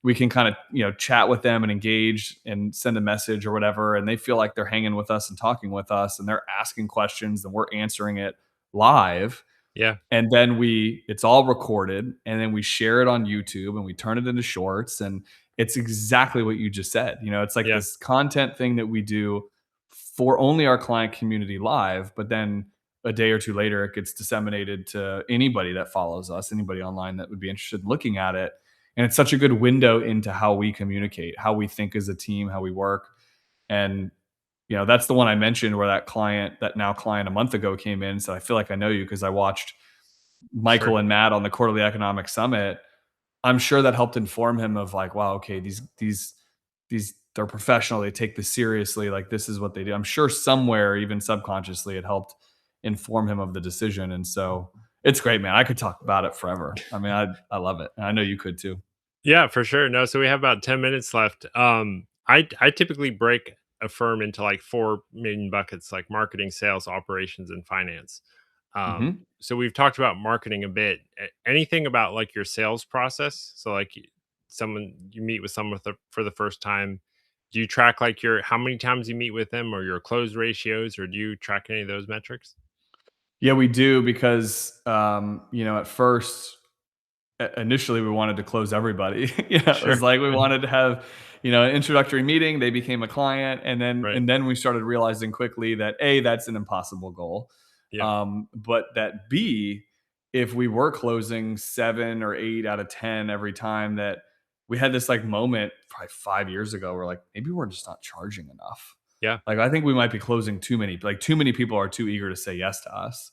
we can kind of, chat with them and engage and send a message or whatever. And they feel like they're hanging with us and talking with us, and they're asking questions and we're answering it live. Yeah. And then it's all recorded, and then we share it on YouTube and we turn it into shorts. And it's exactly what you just said. It's like Yeah. this content thing that we do for only our client community live, but then a day or two later it gets disseminated to anybody that follows us, anybody online that would be interested in looking at it. And it's such a good window into how we communicate, how we think as a team, how we work. And that's the one I mentioned where that now client a month ago came in. So I feel like I know you because I watched Sure. Michael and Matt on the quarterly economic summit. I'm sure that helped inform him of like, wow, okay, these they're professional. They take this seriously. Like this is what they do. I'm sure somewhere, even subconsciously, it helped inform him of the decision. And so it's great, man. I could talk about it forever. I mean, I love it. And I know you could too. Yeah, for sure. No, so we have about 10 minutes left. I typically break a firm into like four main buckets, like marketing, sales, operations, and finance. Hmm. So we've talked about marketing a bit. Anything about like your sales process? So like someone you meet with someone for the first time, do you track like your how many times you meet with them or your close ratios, or do you track any of those metrics? Yeah, we do because at first initially we wanted to close everybody. It Sure. was like we wanted to have, an introductory meeting, they became a client, and then Right. and then we started realizing quickly that A, that's an impossible goal. Yeah. But that B, if we were closing 7 or 8 out of 10 every time, that we had this like moment probably 5 years ago where like maybe we're just not charging enough. Yeah. Like I think we might be closing too many, like too many people are too eager to say yes to us.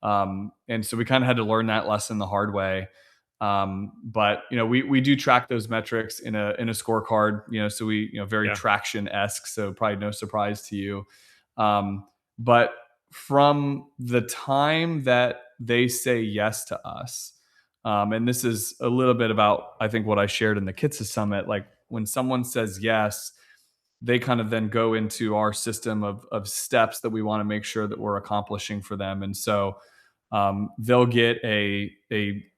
And so we kind of had to learn that lesson the hard way. But we do track those metrics in a scorecard. So we very Yeah. traction esque. So probably no surprise to you. But from the time that they say yes to us, and this is a little bit about I think what I shared in the Kitsa Summit. Like when someone says yes, they kind of then go into our system of steps that we want to make sure that we're accomplishing for them. And so they'll get a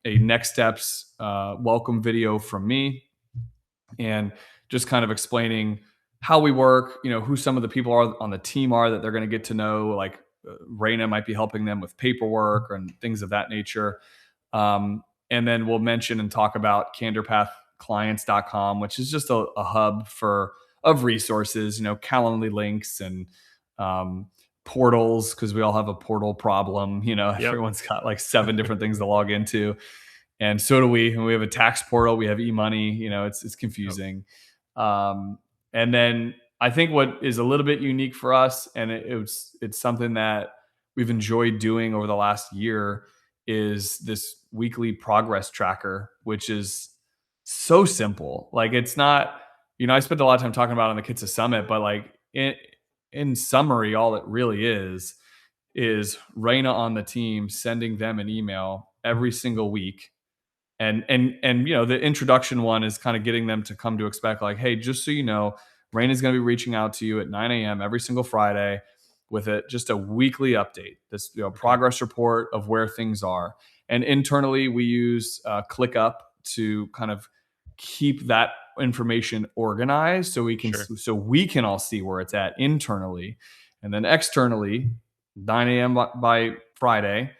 next steps welcome video from me, and just kind of explaining how we work, who some of the people are on the team are that they're going to get to know, like Raina might be helping them with paperwork and things of that nature. And then we'll mention and talk about CandorPathClients.com, which is just a hub of resources, Calendly links and portals, because we all have a portal problem. Yep. Everyone's got like 7 different things to log into, and so do we. And we have a tax portal, we have e-money. It's Yep. confusing. And then I think what is a little bit unique for us, and it's something that we've enjoyed doing over the last year, is this weekly progress tracker, which is so simple. Like, it's not, I spent a lot of time talking about it on the Kitsa Summit, but like in summary, all it really is Raina on the team sending them an email every single week. And the introduction one is kind of getting them to come to expect, like, hey, just so you know, Rain is going to be reaching out to you at 9 a.m. every single Friday with just a weekly update, this Okay. progress report of where things are. And internally, we use ClickUp to kind of keep that information organized, Sure. so we can all see where it's at internally. And then externally, 9 a.m. by Friday,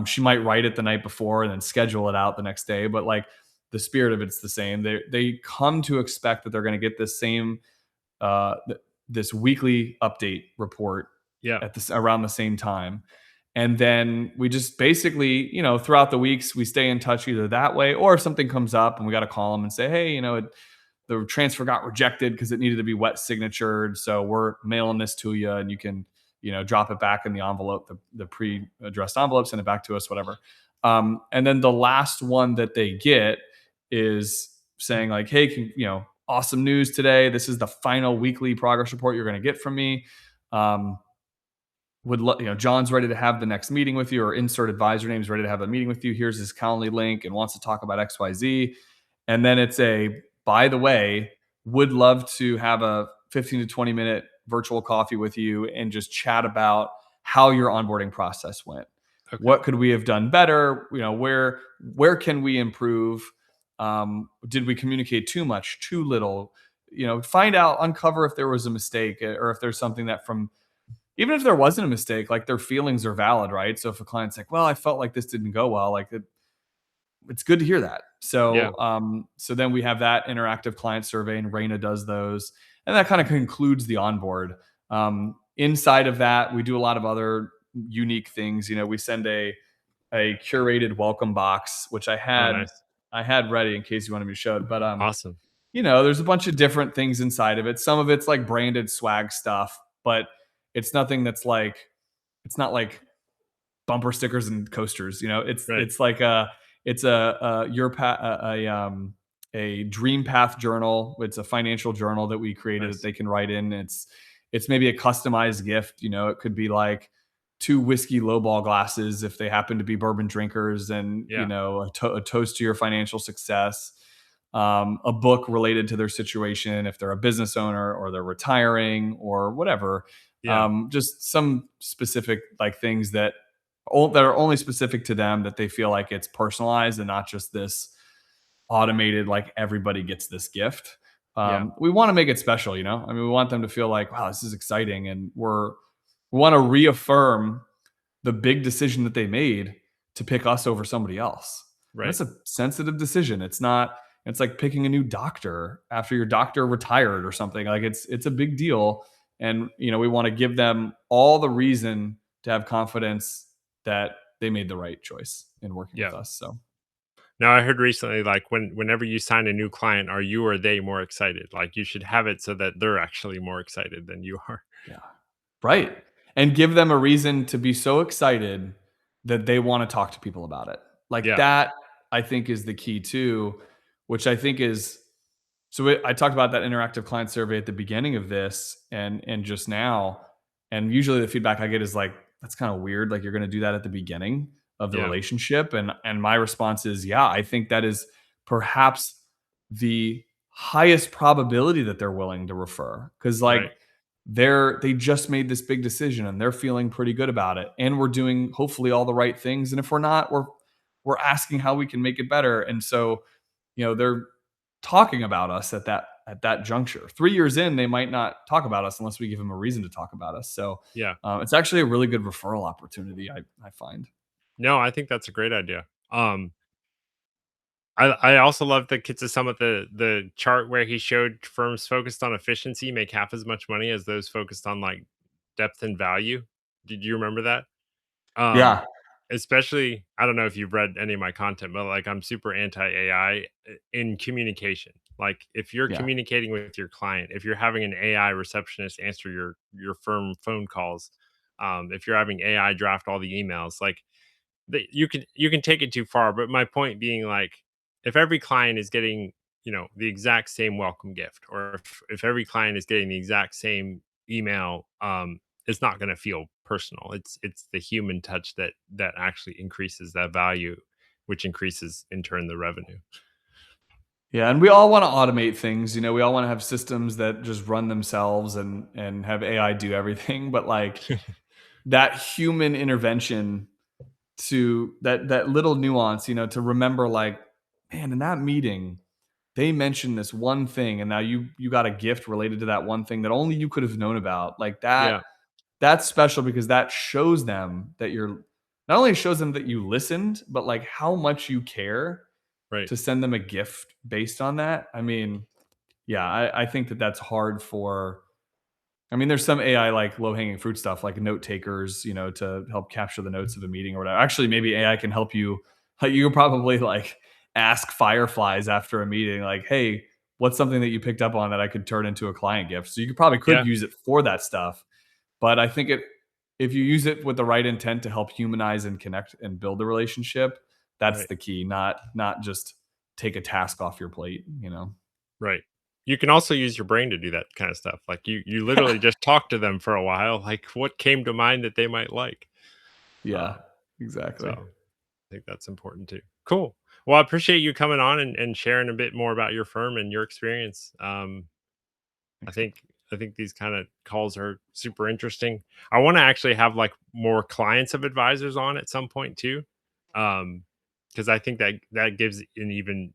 she might write it the night before and then schedule it out the next day. But like, the spirit of it's the same. They come to expect that they're going to get this same uh, this weekly update report Yeah. at this around the same time. And then we just basically, throughout the weeks, we stay in touch either that way, or if something comes up and we got to call them and say, hey, the transfer got rejected because it needed to be wet signatured, so we're mailing this to you, and you can drop it back in the envelope, the pre-addressed envelope, send it back to us, whatever. And then the last one that they get is saying like, hey, awesome news today, this is the final weekly progress report you're going to get from me. John's ready to have the next meeting with you, or insert advisor name's ready to have a meeting with you. Here's his Calendly link and wants to talk about XYZ. And then it's by the way, would love to have a 15 to 20 minute virtual coffee with you and just chat about how your onboarding process went. Okay. What could we have done better? Where can we improve? Did we communicate too much, too little? Uncover if there was a mistake, or if there's something that even if there wasn't a mistake, like, their feelings are valid, right? So if a client's like, well, I felt like this didn't go well, like, it's good to hear that. Yeah. So then we have that interactive client survey, and Raina does those, and that kind of concludes the onboard. Inside of that, we do a lot of other unique things. We send a curated welcome box, which Oh, nice. I had ready in case you wanted me to show it. But Awesome. there's a bunch of different things inside of it. Some of it's like branded swag stuff, but it's nothing that's like, it's not like bumper stickers and coasters. Right. It's like a dream path journal. It's a financial journal that we created that Nice. they can write in. It's maybe a customized gift. It could be like 2 whiskey lowball glasses if they happen to be bourbon drinkers, and Yeah. a toast to your financial success. A book related to their situation if they're a business owner or they're retiring or whatever. Yeah. Just some specific like things that are only specific to them, that they feel like it's personalized and not just this automated, like, everybody gets this gift. Yeah. We want to make it special. I mean, we want them to feel like, wow, this is exciting, and we want to reaffirm the big decision that they made to pick us over somebody else. And Right. that's a sensitive decision. It's like picking a new doctor after your doctor retired or something. Like, it's a big deal. And we want to give them all the reason to have confidence that they made the right choice in working with Yeah. us. So Now I heard recently, like, whenever you sign a new client, are you or they more excited? Like, you should have it so that they're actually more excited than you are. yeah, right. And give them a reason to be so excited that they want to talk to people about it. Like, Yeah. that, I think, is the key too, which I think is, I talked about that interactive client survey at the beginning of this, and just now, and usually the feedback I get is like, that's kind of weird. Like, you're going to do that at the beginning of the Yeah. relationship. And my response is, yeah, I think that is perhaps the highest probability that they're willing to refer, because like, Right. they just made this big decision and they're feeling pretty good about it, and we're doing hopefully all the right things. And if we're not, we're asking how we can make it better. And so they're talking about us at that juncture. 3 years in, they might not talk about us unless we give them a reason to talk about us. So Yeah. it's actually a really good referral opportunity, I find. No, I think that's a great idea. I also love the Kids of Summit, the chart where he showed firms focused on efficiency make half as much money as those focused on, like, depth and value. Did you remember that? Um, Yeah, Especially, I don't know if you've read any of my content, but, like, I'm super anti-AI in communication. Like, if you're yeah, communicating with your client, if you're having an AI receptionist answer your firm phone calls, if you're having AI draft all the emails, like, you can take it too far, but my point being, like, if every client is getting, the exact same welcome gift, or if every client is getting the exact same email, it's not going to feel personal. It's the human touch that actually increases that value, which increases in turn the revenue. yeah. And we all want to automate things. We all want to have systems that just run themselves and have AI do everything. But like that human intervention, to that little nuance, to remember, like, man, in that meeting they mentioned this one thing, and now you got a gift related to that one thing that only you could have known about. Like that, Yeah. that's special because that shows them that you're, not only shows them that you listened, but like how much you care Right. to send them a gift based on that. I mean, yeah, I think that that's hard for, I mean, there's some AI like low hanging fruit stuff like note takers, to help capture the notes of a meeting or whatever. Actually, maybe AI can help you. Like, you could probably like ask fireflies after a meeting, like, "Hey, what's something that you picked up on that I could turn into a client gift?" So you could Yeah. use it for that stuff. But I think if you use it with the right intent to help humanize and connect and build the relationship, that's Right. the key. Not just take a task off your plate. Right. You can also use your brain to do that kind of stuff. Like, you literally just talk to them for a while, like, what came to mind that they might like. Yeah, Um, so exactly. I think that's important too. Cool. Well, I appreciate you coming on and sharing a bit more about your firm and your experience. I Thanks, man. think I think these kind of calls are super interesting. I want to actually have, like, more clients of advisors on at some point too, because I think that gives an even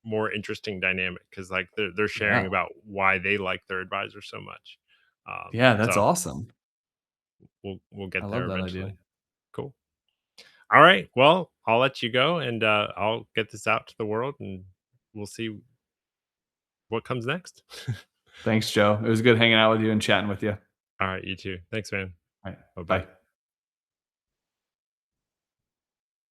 more interesting dynamic, because, like, they're sharing Yeah. about why they like their advisor so much. Yeah, that's So awesome. we'll I get love there that idea. eventually. Cool. All right. Well, I'll let you go, and I'll get this out to the world, and we'll see what comes next. Thanks, Joe. It was good hanging out with you and chatting with you. All right. You too. Thanks, man. All right. Bye bye. Bye.